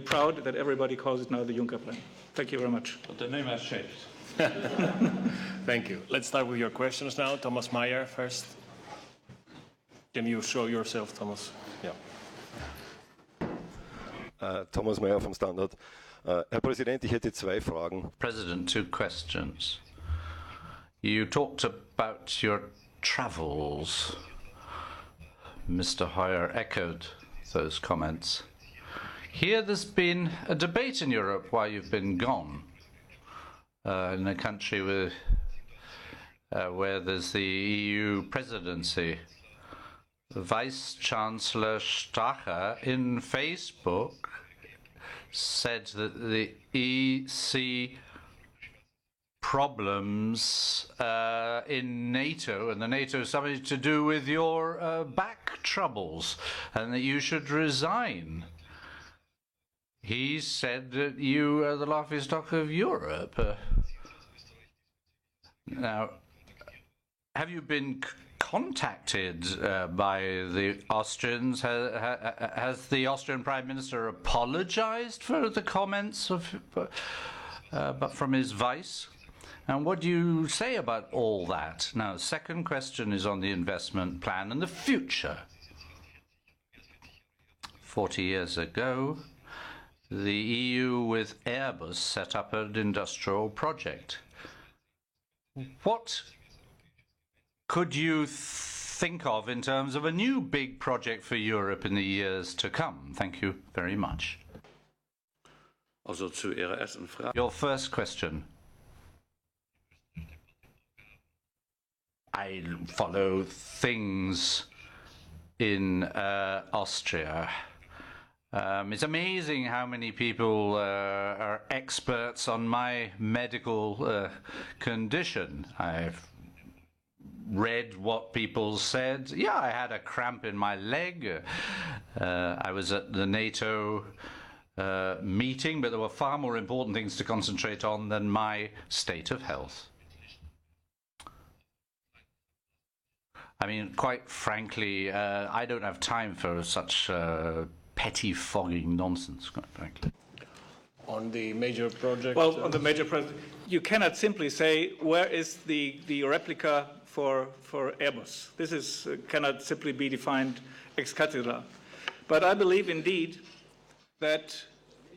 proud that everybody calls it now the Juncker Plan. Thank you very much. But the name has changed. Thank you. Let's start with your questions now. Thomas Meyer first. Can you show yourself, Thomas? Yeah. Thomas Meyer vom Standard. Herr Präsident, ich hätte zwei Fragen. President, 2 questions. You talked about your travels. Mr. Hoyer echoed those comments. Here there's been a debate in Europe while you've been gone. In a country where there's the EU presidency. Vice Chancellor Strache in Facebook said that the EC problems in NATO and the NATO summit to do with your back troubles and that you should resign. He said that you are the laughingstock of Europe. Now, have you been contacted by the Austrians? Has the Austrian Prime Minister apologized for the comments but from his vice? And what do you say about all that? Now, second question is on the investment plan and the future. 40 years ago, the EU with Airbus set up an industrial project. What could you think of in terms of a new big project for Europe in the years to come? Thank you very much. Also zu Ihrer ersten Frage. Your first question. I follow things in Austria. It's amazing how many people are experts on my medical condition. I've read what people said. Yeah, I had a cramp in my leg. I was at the NATO meeting, but there were far more important things to concentrate on than my state of health. I mean, quite frankly, I don't have time for such petty-fogging nonsense, quite frankly. On the major project? Well, on the major project, you cannot simply say, where is the replica for Airbus? This is cannot simply be defined ex cathedra. But I believe indeed that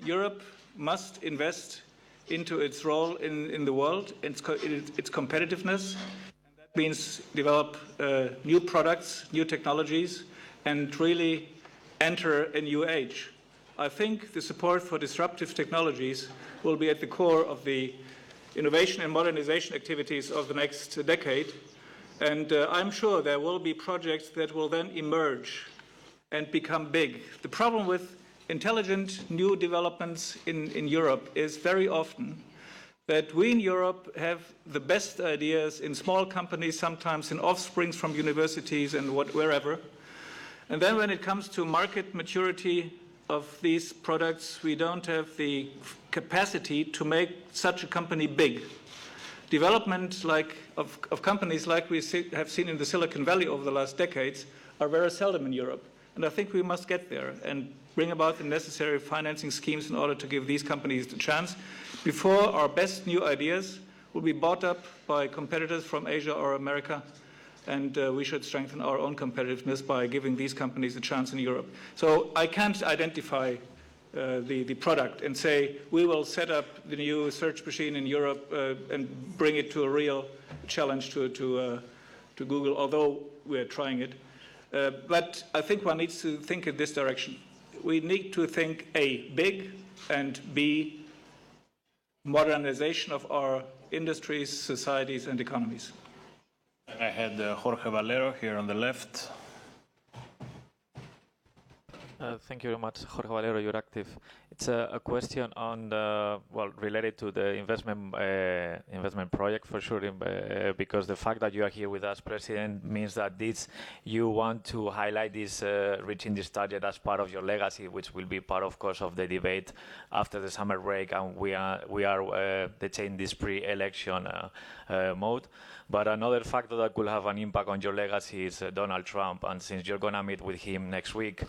Europe must invest into its role in the world, its competitiveness. And that means develop new products, new technologies, and really enter a new age. I think the support for disruptive technologies will be at the core of the innovation and modernization activities of the next decade. And I'm sure there will be projects that will then emerge and become big. The problem with intelligent new developments in Europe is very often that we in Europe have the best ideas in small companies, sometimes in offsprings from universities and wherever. And then when it comes to market maturity of these products, we don't have the capacity to make such a company big. Development of companies like we have seen in the Silicon Valley over the last decades are very seldom in Europe. And I think we must get there and bring about the necessary financing schemes in order to give these companies the chance before our best new ideas will be bought up by competitors from Asia or America. And we should strengthen our own competitiveness by giving these companies a chance in Europe. So I can't identify the product and say we will set up the new search machine in Europe and bring it to a real challenge to Google, although we're trying it. But I think one needs to think in this direction. We need to think A, big, and B, modernization of our industries, societies, and economies. I had Jorge Valero here on the left. Thank you very much, Jorge Valero, you're active. It's a question on related to the investment project for sure, because the fact that you are here with us, President, means that you want to highlight this reaching this target as part of your legacy, which will be part, of course, of the debate after the summer break, and we are let's say, in this pre-election mode. But another factor that could have an impact on your legacy is Donald Trump, and since you're going to meet with him next week,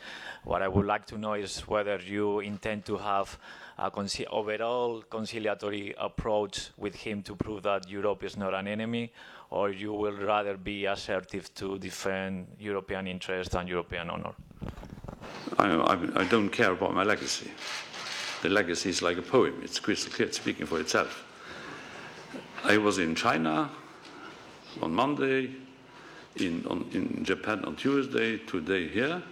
what I would like to know is whether you intend to have a overall conciliatory approach with him to prove that Europe is not an enemy, or you will rather be assertive to defend European interests and European honor? I don't care about my legacy. The legacy is like a poem. It's crystal clear, it's speaking for itself. I was in China on Monday, in Japan on Tuesday, today here.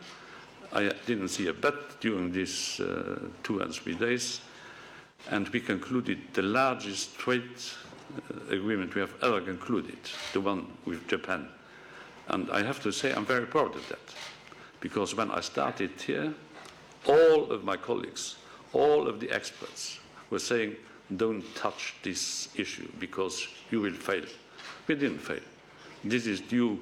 I didn't see a bat during these 2 and 3 days, and we concluded the largest trade agreement we have ever concluded, the one with Japan. And I have to say I'm very proud of that, because when I started here, all of my colleagues, all of the experts were saying, don't touch this issue because you will fail. We didn't fail. This is due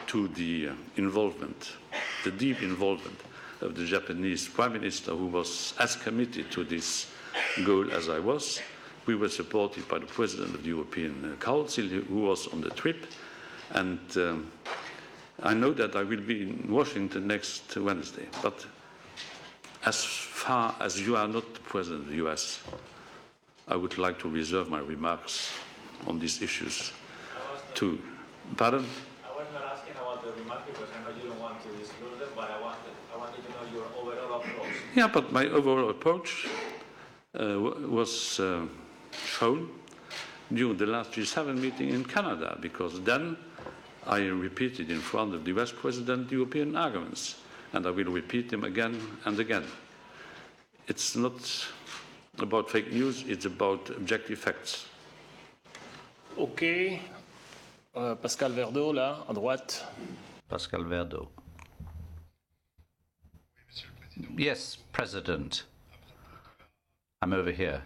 to the involvement, the deep involvement of the Japanese Prime Minister, who was as committed to this goal as I was. We were supported by the President of the European Council, who was on the trip, and I know that I will be in Washington next Wednesday. But as far as you are not the President of the US, I would like to reserve my remarks on these issues to... Pardon? I was not asking about the remarks because I know you don't want to disclose them, but I wanted to know your overall approach. Yeah, but my overall approach was shown during the last G7 meeting in Canada, because then I repeated in front of the US President the European arguments, and I will repeat them again and again. It's not about fake news, it's about objective facts. OK. Pascal Verdeau, là, à droite. Pascal Verdeau. Yes, President. I'm over here.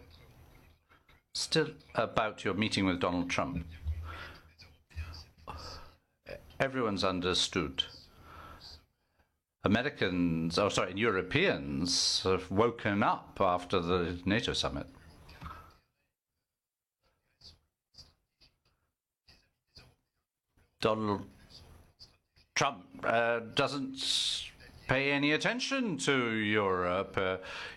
Still about your meeting with Donald Trump. Everyone's understood. Europeans have woken up after the NATO summit. Donald Trump doesn't pay any attention to Europe.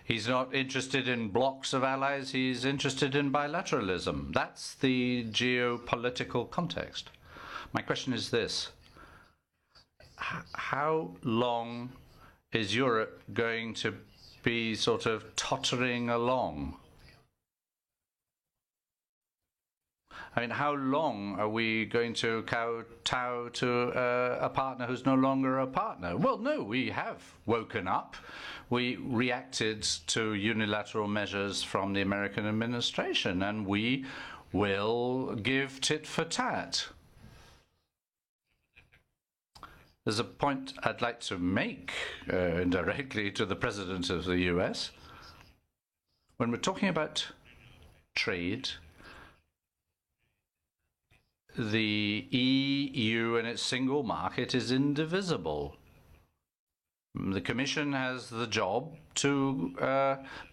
He's not interested in blocks of allies. He's interested in bilateralism. That's the geopolitical context. My question is this. How long is Europe going to be sort of tottering along? I mean, how long are we going to kowtow to a partner who's no longer a partner? Well, no, we have woken up. We reacted to unilateral measures from the American administration, and we will give tit for tat. There's a point I'd like to make indirectly to the President of the US. When we're talking about trade, the EU and its single market is indivisible. The Commission has the job to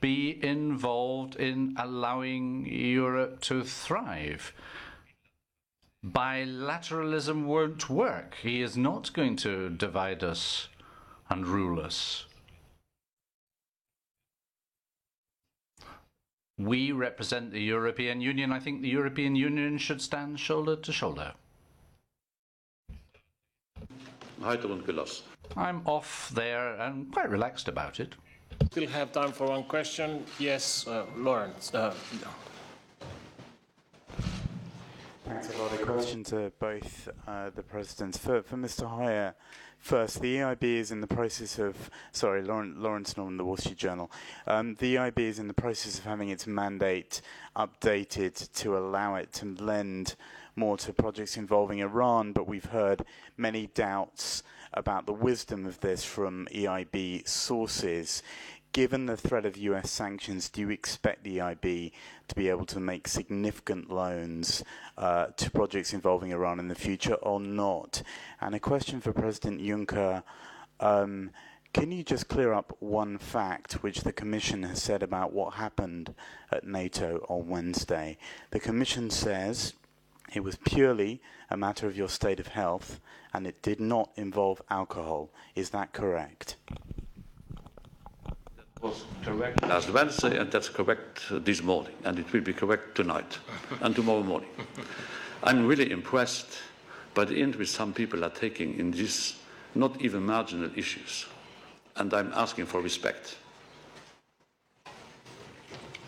be involved in allowing Europe to thrive. Bilateralism won't work. He is not going to divide us and rule us. We represent the European Union. I think the European Union should stand shoulder to shoulder. I'm off there and quite relaxed about it. Still have time for one question. Yes, Lawrence. Thanks a lot. A question to both the presidents. For Mr. Hoyer, first, the EIB is in the process of, Lawrence Norman, the Wall Street Journal. The EIB is in the process of having its mandate updated to allow it to lend more to projects involving Iran, but we've heard many doubts about the wisdom of this from EIB sources. Given the threat of US sanctions, do you expect the EIB to be able to make significant loans to projects involving Iran in the future or not? And a question for President Juncker. Can you just clear up one fact which the Commission has said about what happened at NATO on Wednesday? The Commission says it was purely a matter of your state of health and it did not involve alcohol. Is that correct? was correct last Wednesday, and that's correct this morning, and it will be correct tonight and tomorrow morning. I'm really impressed by the interest some people are taking in these not even marginal issues, and I'm asking for respect.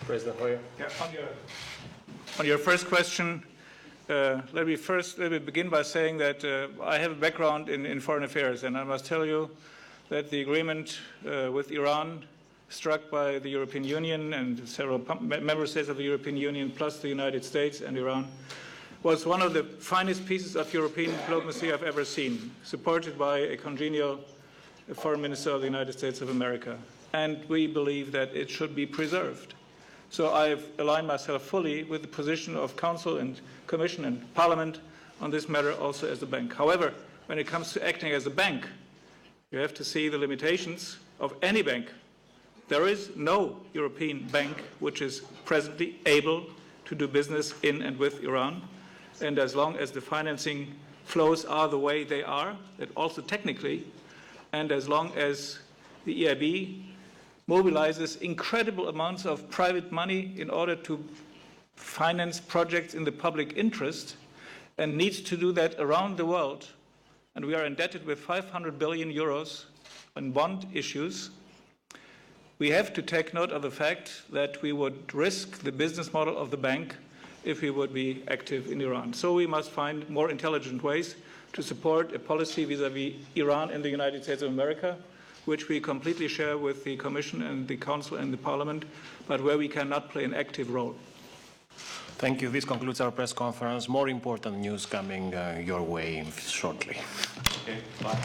President Hoyer. Yeah, on your first question, let me begin by saying that I have a background in foreign affairs, and I must tell you that the agreement with Iran struck by the European Union and several member states of the European Union, plus the United States and Iran, was one of the finest pieces of European diplomacy I've ever seen, supported by a congenial foreign minister of the United States of America. And we believe that it should be preserved. So I've aligned myself fully with the position of Council and Commission and Parliament on this matter also as a bank. However, when it comes to acting as a bank, you have to see the limitations of any bank. There is no European bank which is presently able to do business in and with Iran. And as long as the financing flows are the way they are, that also technically, and as long as the EIB mobilizes incredible amounts of private money in order to finance projects in the public interest, and needs to do that around the world, and we are indebted with 500 billion euros on bond issues, we have to take note of the fact that we would risk the business model of the bank if we would be active in Iran. So we must find more intelligent ways to support a policy vis-à-vis Iran and the United States of America, which we completely share with the Commission and the Council and the Parliament, but where we cannot play an active role. Thank you. This concludes our press conference. More important news coming your way shortly. Okay, bye.